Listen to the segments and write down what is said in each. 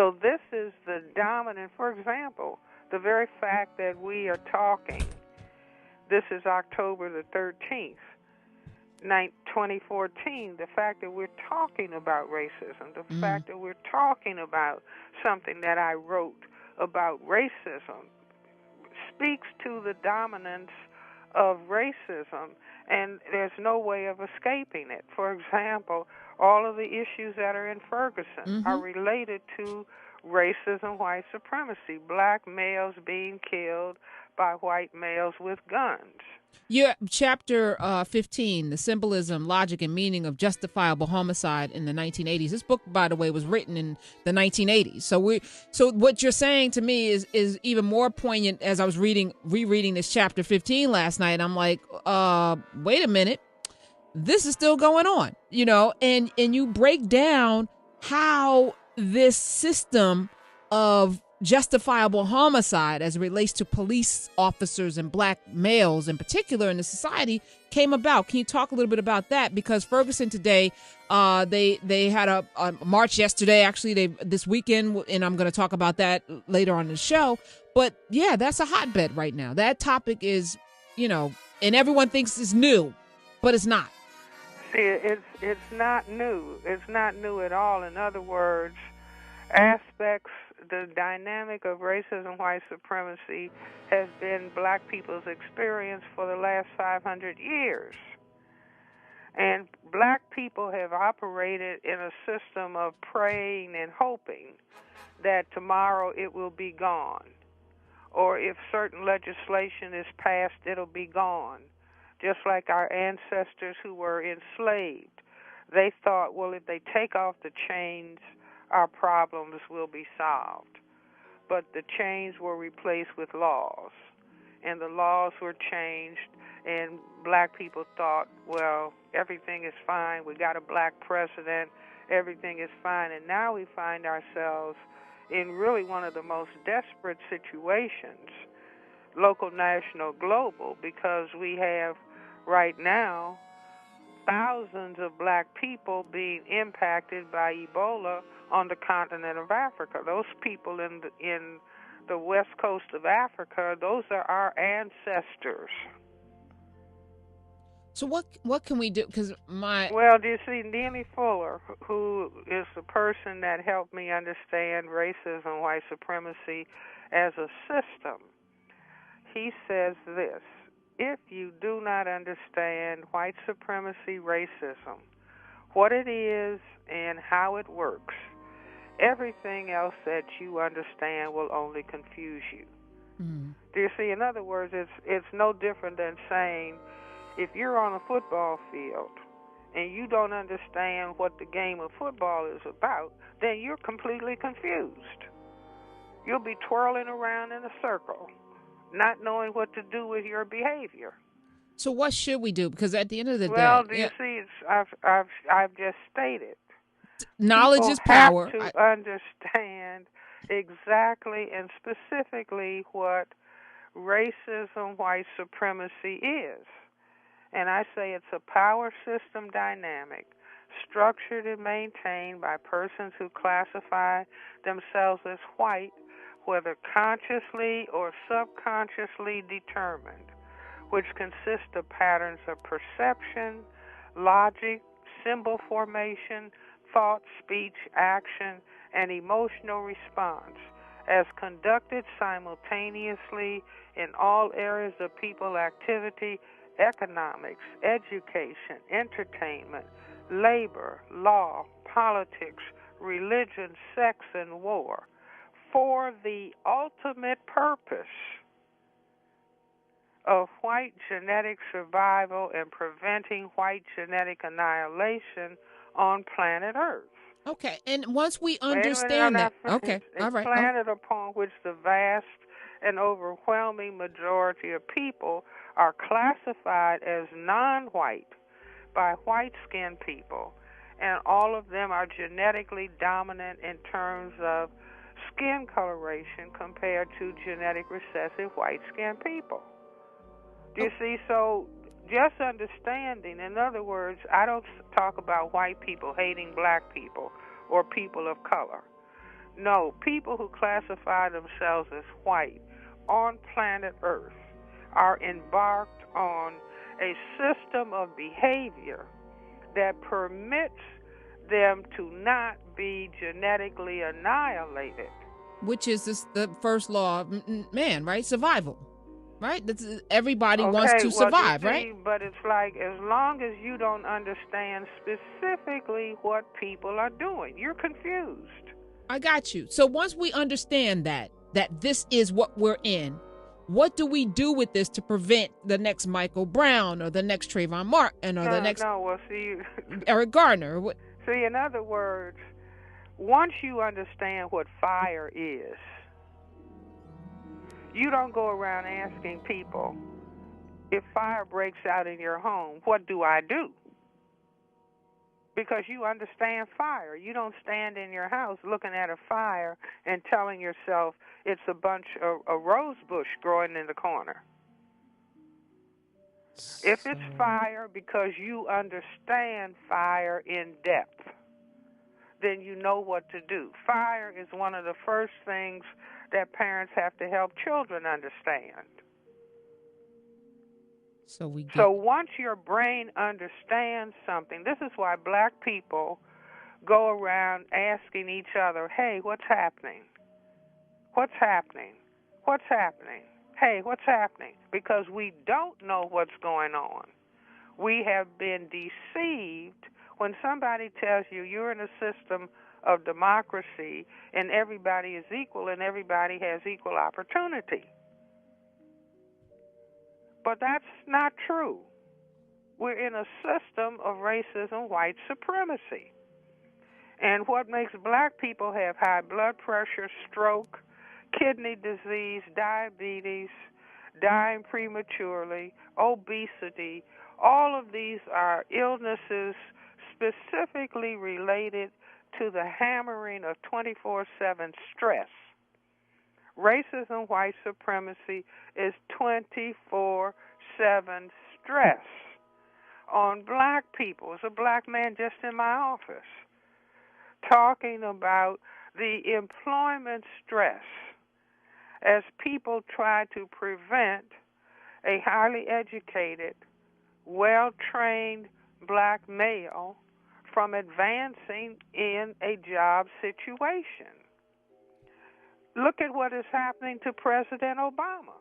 So this is the dominant, for example, the very fact that we are talking, this is October the 13th, 2014, the fact that we're talking about racism, the fact that we're talking about something that I wrote about racism speaks to the dominance of racism, and there's no way of escaping it. For example, all of the issues that are in Ferguson are related to racism, white supremacy, black males being killed by white males with guns. Your chapter 15, The Symbolism, Logic, and Meaning of Justifiable Homicide in the 1980s. This book, by the way, was written in the 1980s. So what you're saying to me is even more poignant as I was rereading this chapter 15 last night. I'm like, wait a minute. This is still going on, and you break down how this system of justifiable homicide as it relates to police officers and black males in particular in the society came about. Can you talk a little bit about that? Because Ferguson today, they had a march yesterday, actually this weekend, and I'm going to talk about that later on in the show. But yeah, that's a hotbed right now. That topic is, and everyone thinks it's new, but it's not. See, it's not new. It's not new at all. In other words, aspects, the dynamic of racism, white supremacy has been black people's experience for the last 500 years. And black people have operated in a system of praying and hoping that tomorrow it will be gone. Or if certain legislation is passed, it'll be gone. Just like our ancestors who were enslaved. They thought, well, if they take off the chains, our problems will be solved. But the chains were replaced with laws, and the laws were changed, and black people thought, well, everything is fine. We got a black president. Everything is fine. And now we find ourselves in really one of the most desperate situations, local, national, global, because we have right now thousands of black people being impacted by Ebola on the continent of Africa. Those people in the west coast of Africa, those are our ancestors. So what can we do? Well, do you see, Neely Fuller, who is the person that helped me understand racism, white supremacy as a system, he says this: if you do not understand white supremacy, racism, what it is and how it works, everything else that you understand will only confuse you. Do you see? In other words, it's no different than saying, if you're on a football field and you don't understand what the game of football is about, then you're completely confused. You'll be twirling around in a circle, not knowing what to do with your behavior. So what should we do? Because at the end of the day... Well, do you see, I've just stated. Knowledge is power. People have to understand exactly and specifically what racism, white supremacy is. And I say it's a power system dynamic structured and maintained by persons who classify themselves as white, whether consciously or subconsciously determined, which consists of patterns of perception, logic, symbol formation, thought, speech, action, and emotional response, as conducted simultaneously in all areas of people activity, economics, education, entertainment, labor, law, politics, religion, sex, and war, for the ultimate purpose of white genetic survival and preventing white genetic annihilation on planet Earth. Okay, and once we understand that... Okay, all right. It's planet upon which the vast and overwhelming majority of people are classified as non-white by white-skinned people, and all of them are genetically dominant in terms of skin coloration compared to genetic recessive white-skinned people. Do you see? So just understanding, in other words, I don't talk about white people hating black people or people of color. No, people who classify themselves as white on planet Earth are embarked on a system of behavior that permits them to not be genetically annihilated. Which is the first law of man, right? Survival, right? Everybody wants to survive, you see, right? but it's like as long as you don't understand specifically what people are doing, you're confused. I got you. So once we understand that this is what we're in, what do we do with this to prevent the next Michael Brown or the next Trayvon Martin or the next Eric Garner? See, in other words, once you understand what fire is, you don't go around asking people, if fire breaks out in your home, what do I do? Because you understand fire. You don't stand in your house looking at a fire and telling yourself it's a bunch of a rose bush growing in the corner. If it's fire because you understand fire in depth, then you know what to do. Fire is one of the first things that parents have to help children understand. So once your brain understands something, this is why black people go around asking each other, hey, what's happening? What's happening? What's happening? Hey, what's happening? Because we don't know what's going on. We have been deceived when somebody tells you you're in a system of democracy and everybody is equal and everybody has equal opportunity. But that's not true. We're in a system of racism, white supremacy. And what makes black people have high blood pressure, stroke, kidney disease, diabetes, dying prematurely, obesity, all of these are illnesses specifically related to the hammering of 24/7 stress. Racism, white supremacy is 24/7 stress on black people. It's a black man just in my office talking about the employment stress as people try to prevent a highly educated, well-trained black male from advancing in a job situation. Look at what is happening to President Obama.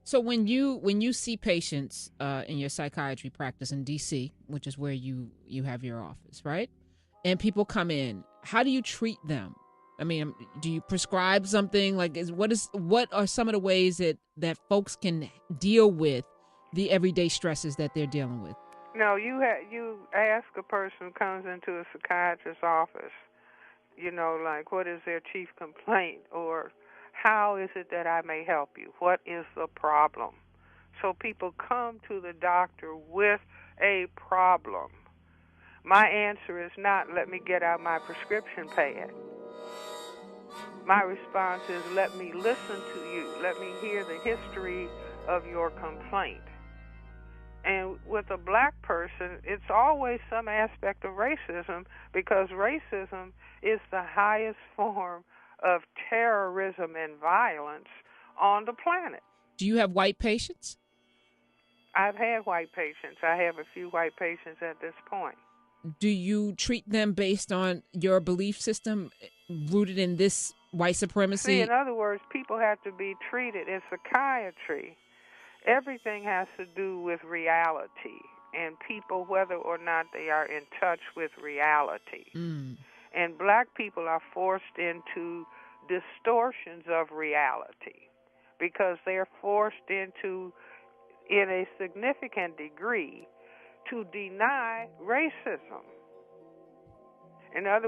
So when you see patients in your psychiatry practice in D.C., which is where you have your office, right? And people come in, how do you treat them? I mean, do you prescribe something? Like, what are some of the ways that folks can deal with the everyday stresses that they're dealing with? No, you ask a person who comes into a psychiatrist's office, like, what is their chief complaint, or how is it that I may help you? What is the problem? So people come to the doctor with a problem. My answer is not, let me get out my prescription pad. My response is, let me listen to you. Let me hear the history of your complaint. And with a black person, it's always some aspect of racism, because racism is the highest form of terrorism and violence on the planet. Do you have white patients? I've had white patients. I have a few white patients at this point. Do you treat them based on your belief system rooted in this white supremacy? See, in other words, people have to be treated. In psychiatry, everything has to do with reality, and people, whether or not they are in touch with reality. And black people are forced into distortions of reality because they're forced into, in a significant degree, to deny racism. In other